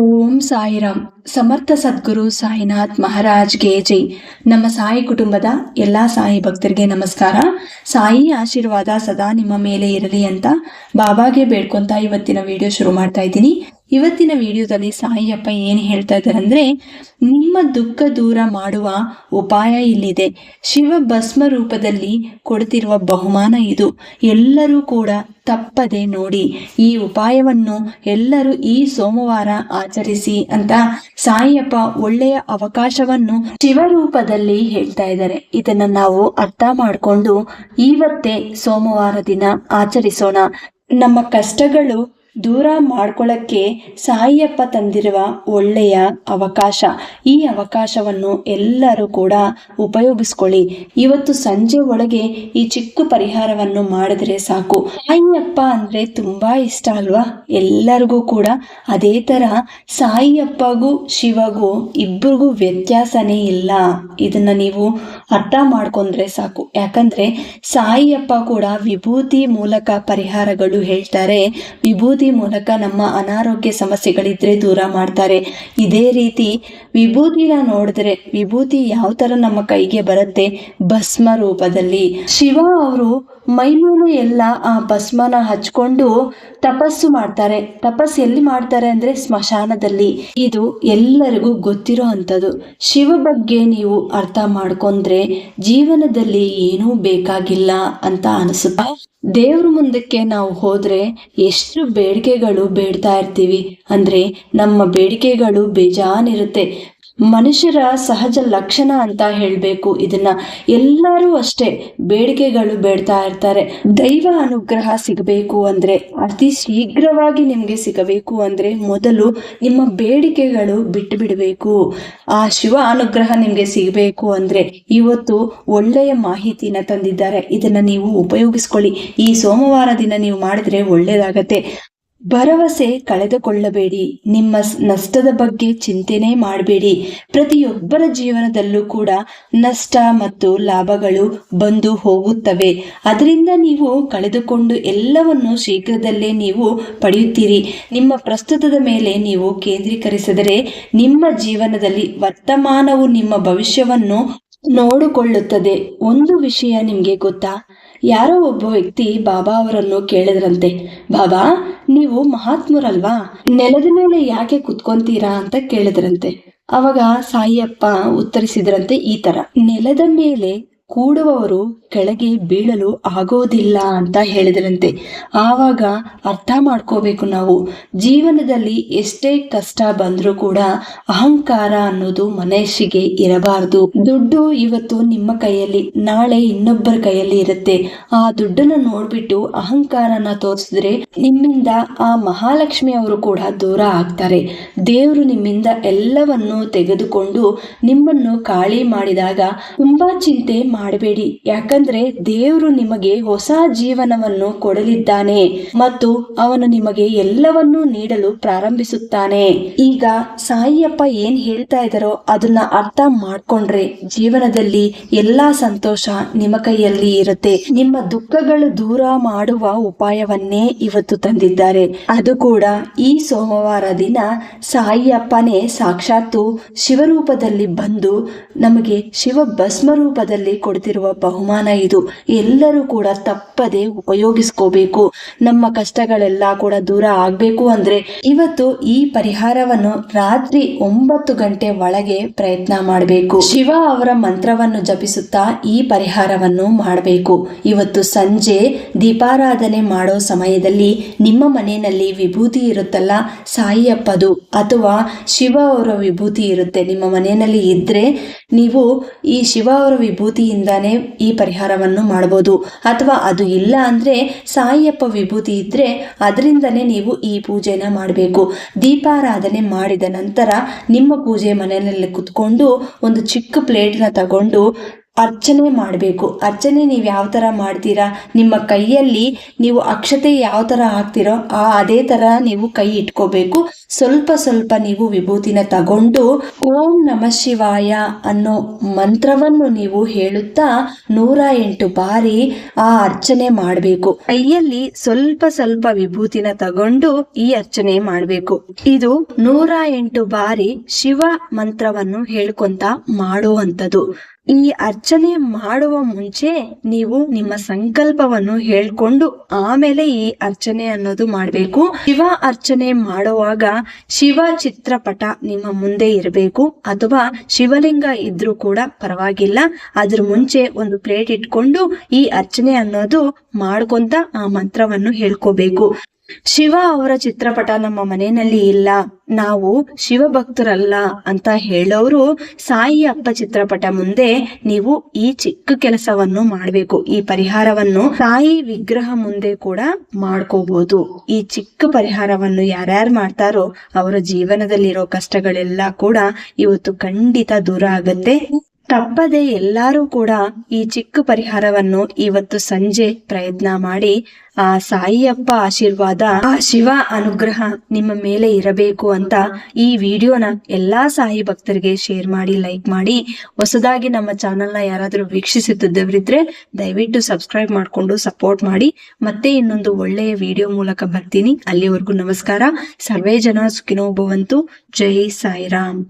ಓಂ ಸಾಯಿರಾಮ್. ಸಮರ್ಥ ಸದ್ಗುರು ಸಾಯಿನಾಥ್ ಮಹಾರಾಜ್ಗೆ ಜೈ. ನಮ್ಮ ಸಾಯಿ ಕುಟುಂಬದ ಎಲ್ಲ ಸಾಯಿ ಭಕ್ತರಿಗೆ ನಮಸ್ಕಾರ. ಸಾಯಿ ಆಶೀರ್ವಾದ ಸದಾ ನಿಮ್ಮ ಮೇಲೆ ಇರಲಿ ಅಂತ ಬಾಬಾಗೆ ಬೇಡ್ಕೊಂತ ಇವತ್ತಿನ ವಿಡಿಯೋ ಶುರು ಮಾಡ್ತಾ ಇದ್ದೀನಿ. ಇವತ್ತಿನ ವಿಡಿಯೋದಲ್ಲಿ ಸಾಯಿಯಪ್ಪ ಏನು ಹೇಳ್ತಾ ಇದ್ದಾರೆ ಅಂದರೆ, ನಿಮ್ಮ ದುಃಖ ದೂರ ಮಾಡುವ ಉಪಾಯ ಇಲ್ಲಿದೆ. ಶಿವ ಭಸ್ಮ ರೂಪದಲ್ಲಿ ಕೊಡ್ತಿರುವ ಬಹುಮಾನ ಇದು. ಎಲ್ಲರೂ ಕೂಡ ತಪ್ಪದೆ ನೋಡಿ. ಈ ಉಪಾಯವನ್ನು ಎಲ್ಲರೂ ಈ ಸೋಮವಾರ ಆಚರಿಸಿ ಅಂತ ಸಾಯಿಯಪ್ಪ ಒಳ್ಳೆಯ ಅವಕಾಶವನ್ನು ಶಿವರೂಪದಲ್ಲಿ ಹೇಳ್ತಾ ಇದ್ದಾರೆ. ಇದನ್ನ ನಾವು ಅರ್ಥ ಮಾಡಿಕೊಂಡು ಇವತ್ತೇ ಸೋಮವಾರ ದಿನ ಆಚರಿಸೋಣ. ನಮ್ಮ ಕಷ್ಟಗಳು ದೂರ ಮಾಡ್ಕೊಳ್ಳಕ್ಕೆ ಸಾಯಿಯಪ್ಪ ತಂದಿರುವ ಒಳ್ಳೆಯ ಅವಕಾಶ. ಈ ಅವಕಾಶವನ್ನು ಎಲ್ಲರೂ ಕೂಡ ಉಪಯೋಗಿಸ್ಕೊಳ್ಳಿ. ಇವತ್ತು ಸಂಜೆ ಒಳಗೆ ಈ ಚಿಕ್ಕ ಪರಿಹಾರವನ್ನು ಮಾಡಿದ್ರೆ ಸಾಕು. ಸಾಯಿಯಪ್ಪ ಅಂದ್ರೆ ತುಂಬಾ ಇಷ್ಟ ಅಲ್ವಾ ಎಲ್ಲರಿಗೂ ಕೂಡ. ಅದೇ ತರ ಸಾಯಿಯಪ್ಪಗೂ ಶಿವಗೂ ಇಬ್ಬರಿಗೂ ವ್ಯತ್ಯಾಸನೇ ಇಲ್ಲ. ಇದನ್ನ ನೀವು ಅರ್ಥ ಮಾಡ್ಕೊಂಡ್ರೆ ಸಾಕು. ಯಾಕಂದ್ರೆ ಸಾಯಿಯಪ್ಪ ಕೂಡ ವಿಭೂತಿ ಮೂಲಕ ಪರಿಹಾರಗಳು ಹೇಳ್ತಾರೆ. ವಿಭೂತಿ ಮೂಲಕ ನಮ್ಮ ಅನಾರೋಗ್ಯ ಸಮಸ್ಯೆಗಳಿದ್ರೆ ದೂರ ಮಾಡ್ತಾರೆ. ಇದೇ ರೀತಿ ವಿಭೂತಿನ ನೋಡಿದ್ರೆ ವಿಭೂತಿ ಯಾವ ತರ ನಮ್ಮ ಕೈಗೆ ಬರುತ್ತೆ, ಭಸ್ಮ ರೂಪದಲ್ಲಿ. ಶಿವ ಅವರು ಮೈಮೇಲೆ ಎಲ್ಲ ಆ ಭಸ್ಮನ ಹಚ್ಕೊಂಡು ತಪಸ್ಸು ಮಾಡ್ತಾರೆ. ತಪಸ್ಸು ಎಲ್ಲಿ ಮಾಡ್ತಾರೆ ಅಂದ್ರೆ ಸ್ಮಶಾನದಲ್ಲಿ. ಇದು ಎಲ್ಲರಿಗೂ ಗೊತ್ತಿರೋ ಅಂಥದ್ದು. ಶಿವ ಬಗ್ಗೆ ನೀವು ಅರ್ಥ ಮಾಡ್ಕೊಂಡ್ರೆ ಜೀವನದಲ್ಲಿ ಏನೂ ಬೇಕಾಗಿಲ್ಲ ಅಂತ ಅನಿಸುತ್ತೆ. ದೇವ್ರ ಮುಂದಕ್ಕೆ ನಾವು ಹೋದ್ರೆ ಎಷ್ಟು ಬೇಡಿಕೆಗಳು ಬೇಡ್ತಾ ಇರ್ತೀವಿ ಅಂದ್ರೆ ನಮ್ಮ ಬೇಡಿಕೆಗಳು ಬೇಜಾನಿರುತ್ತೆ. ಮನುಷ್ಯರ ಸಹಜ ಲಕ್ಷಣ ಅಂತ ಹೇಳಬೇಕು ಇದನ್ನ. ಎಲ್ಲರೂ ಅಷ್ಟೇ ಬೇಡಿಕೆಗಳು ಬೇಡ್ತಾ ಇರ್ತಾರೆ. ದೈವ ಅನುಗ್ರಹ ಸಿಗಬೇಕು ಅಂದ್ರೆ, ಅತಿ ಶೀಘ್ರವಾಗಿ ನಿಮ್ಗೆ ಸಿಗಬೇಕು ಅಂದ್ರೆ ಮೊದಲು ನಿಮ್ಮ ಬೇಡಿಕೆಗಳು ಬಿಟ್ಟು ಬಿಡಬೇಕು. ಆ ಶಿವ ಅನುಗ್ರಹ ನಿಮ್ಗೆ ಸಿಗಬೇಕು ಅಂದ್ರೆ ಇವತ್ತು ಒಳ್ಳೆಯ ಮಾಹಿತಿನ ತಂದಿದ್ದಾರೆ. ಇದನ್ನ ನೀವು ಉಪಯೋಗಿಸ್ಕೊಳ್ಳಿ. ಈ ಸೋಮವಾರ ದಿನ ನೀವು ಮಾಡಿದ್ರೆ ಒಳ್ಳೇದಾಗತ್ತೆ. ಭರವಸೆ ಕಳೆದುಕೊಳ್ಳಬೇಡಿ. ನಿಮ್ಮ ನಷ್ಟದ ಬಗ್ಗೆ ಚಿಂತೆನೆ ಮಾಡಬೇಡಿ. ಪ್ರತಿಯೊಬ್ಬರ ಜೀವನದಲ್ಲೂ ಕೂಡ ನಷ್ಟ ಮತ್ತು ಲಾಭಗಳು ಬಂದು ಹೋಗುತ್ತವೆ. ಅದರಿಂದ ನೀವು ಕಳೆದುಕೊಂಡು ಎಲ್ಲವನ್ನು ಶೀಘ್ರದಲ್ಲೇ ನೀವು ಪಡೆಯುತ್ತೀರಿ. ನಿಮ್ಮ ಪ್ರಸ್ತುತದ ಮೇಲೆ ನೀವು ಕೇಂದ್ರೀಕರಿಸಿದರೆ ನಿಮ್ಮ ಜೀವನದಲ್ಲಿ ವರ್ತಮಾನವು ನಿಮ್ಮ ಭವಿಷ್ಯವನ್ನು ನೋಡಿಕೊಳ್ಳುತ್ತದೆ. ಒಂದು ವಿಷಯ ನಿಮ್ಗೆ ಗೊತ್ತಾ? ಯಾರೋ ಒಬ್ಬ ವ್ಯಕ್ತಿ ಬಾಬಾ ಅವರನ್ನು ಕೇಳಿದ್ರಂತೆ, ಬಾಬಾ ನೀವು ಮಹಾತ್ಮರಲ್ವಾ, ನೆಲದ ಮೇಲೆ ಯಾಕೆ ಕುತ್ಕೊಂತೀರಾ ಅಂತ ಕೇಳಿದ್ರಂತೆ. ಅವಾಗ ಸಾಯಿಯಪ್ಪ ಉತ್ತರಿಸಿದ್ರಂತೆ ಈ ತರ, ನೆಲದ ಮೇಲೆ ಕೂಡುವವರು ಕೆಳಗೆ ಬೀಳಲು ಆಗೋದಿಲ್ಲ ಅಂತ ಹೇಳಿದ್ರಂತೆ. ಆವಾಗ ಅರ್ಥ ಮಾಡ್ಕೋಬೇಕು ನಾವು, ಜೀವನದಲ್ಲಿ ಎಷ್ಟೇ ಕಷ್ಟ ಬಂದ್ರೂ ಕೂಡ ಅಹಂಕಾರ ಅನ್ನೋದು ಮನುಷ್ಯಗೆ ಇರಬಾರದು. ದುಡ್ಡು ಇವತ್ತು ನಿಮ್ಮ ಕೈಯಲ್ಲಿ, ನಾಳೆ ಇನ್ನೊಬ್ಬರ ಕೈಯಲ್ಲಿ ಇರುತ್ತೆ. ಆ ದುಡ್ಡನ್ನು ನೋಡ್ಬಿಟ್ಟು ಅಹಂಕಾರನ ತೋರಿಸಿದ್ರೆ ನಿಮ್ಮಿಂದ ಆ ಮಹಾಲಕ್ಷ್ಮಿ ಅವರು ಕೂಡ ದೂರ ಆಗ್ತಾರೆ. ದೇವರು ನಿಮ್ಮಿಂದ ಎಲ್ಲವನ್ನು ತೆಗೆದುಕೊಂಡು ನಿಮ್ಮನ್ನು ಖಾಲಿ ಮಾಡಿದಾಗ ತುಂಬಾ ಚಿಂತೆ ಮಾಡಬೇಡಿ. ಯಾಕಂದ್ರೆ ದೇವರು ನಿಮಗೆ ಹೊಸ ಜೀವನವನ್ನು ಕೊಡಲಿದ್ದಾನೆ ಮತ್ತು ಅವನು ನಿಮಗೆ ಎಲ್ಲವನ್ನೂ ನೀಡಲು ಪ್ರಾರಂಭಿಸುತ್ತಾನೆ. ಈಗ ಸಾಯಿಯಪ್ಪ ಏನ್ ಹೇಳ್ತಾ ಇದ್ದಾರೋ ಅದನ್ನ ಅರ್ಥ ಮಾಡ್ಕೊಂಡ್ರೆ ಜೀವನದಲ್ಲಿ ಎಲ್ಲಾ ಸಂತೋಷ ನಿಮ್ಮ ಕೈಯಲ್ಲಿ ಇರುತ್ತೆ. ನಿಮ್ಮ ದುಃಖಗಳು ದೂರ ಮಾಡುವ ಉಪಾಯವನ್ನೇ ಇವತ್ತು ತಂದಿದ್ದಾರೆ. ಅದು ಕೂಡ ಈ ಸೋಮವಾರ ದಿನ ಸಾಯಿಯಪ್ಪನೇ ಸಾಕ್ಷಾತ್ತು ಶಿವರೂಪದಲ್ಲಿ ಬಂದು ನಮಗೆ ಶಿವ ಭಸ್ಮ ರೂಪದಲ್ಲಿ ಕೊಡ್ತಿರುವ ಬಹುಮಾನ ಇದು. ಎಲ್ಲರೂ ಕೂಡ ತಪ್ಪದೆ ಉಪಯೋಗಿಸ್ಕೋಬೇಕು. ನಮ್ಮ ಕಷ್ಟಗಳೆಲ್ಲ ಕೂಡ ದೂರ ಆಗ್ಬೇಕು ಅಂದ್ರೆ ಇವತ್ತು ಈ ಪರಿಹಾರವನ್ನು ರಾತ್ರಿ 9 ಗಂಟೆ ಒಳಗೆ ಪ್ರಯತ್ನ ಮಾಡಬೇಕು. ಶಿವ ಅವರ ಮಂತ್ರವನ್ನು ಜಪಿಸುತ್ತಾ ಈ ಪರಿಹಾರವನ್ನು ಮಾಡಬೇಕು. ಇವತ್ತು ಸಂಜೆ ದೀಪಾರಾಧನೆ ಮಾಡೋ ಸಮಯದಲ್ಲಿ ನಿಮ್ಮ ಮನೆಯಲ್ಲಿ ವಿಭೂತಿ ಇರುತ್ತಲ್ಲ, ಸಾಯಿಯಪ್ಪದು ಅಥವಾ ಶಿವ ಅವರ ವಿಭೂತಿ ಇರುತ್ತೆ ನಿಮ್ಮ ಮನೆಯಲ್ಲಿ ಇದ್ರೆ ನೀವು ಈ ಶಿವ ಅವರ ವಿಭೂತಿಯಿಂದಾನೇ ಈ ಪರಿಹಾರವನ್ನು ಮಾಡಬಹುದು. ಅಥವಾ ಅದು ಇಲ್ಲ ಅಂದ್ರೆ ಸಾಯಿಯಪ್ಪ ವಿಭೂತಿ ಇದ್ರೆ ಅದರಿಂದನೇ ನೀವು ಈ ಪೂಜೆನ ಮಾಡಬೇಕು. ದೀಪಾರಾಧನೆ ಮಾಡಿದ ನಂತರ ನಿಮ್ಮ ಪೂಜೆ ಮನೆಯಲ್ಲಿ ಕುತ್ಕೊಂಡು ಒಂದು ಚಿಕ್ಕ ಪ್ಲೇಟ್ನ ತಗೊಂಡು ಅರ್ಚನೆ ಮಾಡಬೇಕು. ಅರ್ಚನೆ ನೀವು ಯಾವ ಥರ ಮಾಡ್ತೀರಾ, ನಿಮ್ಮ ಕೈಯಲ್ಲಿ ನೀವು ಅಕ್ಷತೆ ಯಾವ ಥರ ಹಾಕ್ತಿರೋ ಅದೇ ಥರ ನೀವು ಕೈ ಇಟ್ಕೋಬೇಕು. ಸ್ವಲ್ಪ ಸ್ವಲ್ಪ ನೀವು ವಿಭೂತಿನ ತಗೊಂಡು ಓಂ ನಮಃ ಶಿವಾಯ ಅನ್ನೋ ಮಂತ್ರವನ್ನು ನೀವು ಹೇಳುತ್ತಾ 108 ಬಾರಿ ಆ ಅರ್ಚನೆ ಮಾಡಬೇಕು. ಕೈಯಲ್ಲಿ ಸ್ವಲ್ಪ ಸ್ವಲ್ಪ ವಿಭೂತಿನ ತಗೊಂಡು ಈ ಅರ್ಚನೆ ಮಾಡಬೇಕು. ಇದು 108 ಬಾರಿ ಶಿವ ಮಂತ್ರವನ್ನು ಹೇಳ್ಕೊಂತ ಮಾಡುವಂಥದ್ದು. ಈ ಅರ್ಚನೆ ಮಾಡುವ ಮುಂಚೆ ನೀವು ನಿಮ್ಮ ಸಂಕಲ್ಪವನ್ನು ಹೇಳ್ಕೊಂಡು ಆಮೇಲೆ ಈ ಅರ್ಚನೆ ಅನ್ನೋದು ಮಾಡಬೇಕು. ಶಿವ ಅರ್ಚನೆ ಮಾಡುವಾಗ ಶಿವ ಚಿತ್ರಪಟ ನಿಮ್ಮ ಮುಂದೆ ಇರಬೇಕು, ಅಥವಾ ಶಿವಲಿಂಗ ಇದ್ರೂ ಕೂಡ ಪರವಾಗಿಲ್ಲ. ಅದ್ರ ಮುಂಚೆ ಒಂದು ಪ್ಲೇಟ್ ಇಟ್ಕೊಂಡು ಈ ಅರ್ಚನೆ ಅನ್ನೋದು ಮಾಡ್ಕೊಂತ ಆ ಮಂತ್ರವನ್ನು ಹೇಳ್ಕೋಬೇಕು. ಶಿವ ಅವರ ಚಿತ್ರಪಟ ನಮ್ಮ ಮನೆಯಲ್ಲಿ ಇಲ್ಲ, ನಾವು ಶಿವ ಭಕ್ತರಲ್ಲ ಅಂತ ಹೇಳೋರು ಸಾಯಿ ಅಪ್ಪ ಚಿತ್ರಪಟ ಮುಂದೆ ನೀವು ಈ ಚಿಕ್ಕ ಕೆಲಸವನ್ನು ಮಾಡಬೇಕು. ಈ ಪರಿಹಾರವನ್ನು ಸಾಯಿ ವಿಗ್ರಹ ಮುಂದೆ ಕೂಡ ಮಾಡ್ಕೋಬಹುದು. ಈ ಚಿಕ್ಕ ಪರಿಹಾರವನ್ನು ಯಾರ್ಯಾರು ಮಾಡ್ತಾರೋ ಅವರ ಜೀವನದಲ್ಲಿರೋ ಕಷ್ಟಗಳೆಲ್ಲ ಕೂಡ ಇವತ್ತು ಖಂಡಿತ ದೂರ ಆಗತ್ತೆ. ತಪ್ಪದೆ ಎಲ್ಲರೂ ಕೂಡ ಈ ಚಿಕ್ಕ ಪರಿಹಾರವನ್ನು ಇವತ್ತು ಸಂಜೆ ಪ್ರಯತ್ನ ಮಾಡಿ ಆ ಸಾಯಿಯಪ್ಪ ಆಶೀರ್ವಾದ, ಆ ಶಿವ ಅನುಗ್ರಹ ನಿಮ್ಮ ಮೇಲೆ ಇರಬೇಕು ಅಂತ ಈ ವಿಡಿಯೋನ ಎಲ್ಲಾ ಸಾಯಿ ಭಕ್ತರಿಗೆ ಶೇರ್ ಮಾಡಿ, ಲೈಕ್ ಮಾಡಿ. ಹೊಸದಾಗಿ ನಮ್ಮ ಚಾನೆಲ್ನ ಯಾರಾದರೂ ವೀಕ್ಷಿಸುತ್ತಿದ್ದವರಿದ್ರೆ ದಯವಿಟ್ಟು ಸಬ್ಸ್ಕ್ರೈಬ್ ಮಾಡಿಕೊಂಡು ಸಪೋರ್ಟ್ ಮಾಡಿ. ಮತ್ತೆ ಇನ್ನೊಂದು ಒಳ್ಳೆಯ ವಿಡಿಯೋ ಮೂಲಕ ಬರ್ತೀನಿ. ಅಲ್ಲಿವರೆಗೂ ನಮಸ್ಕಾರ. ಸರ್ವೇ ಜನ ಸುಖಿನೋ ಭವಂತು. ಜೈ ಸಾಯಿರಾಮ್.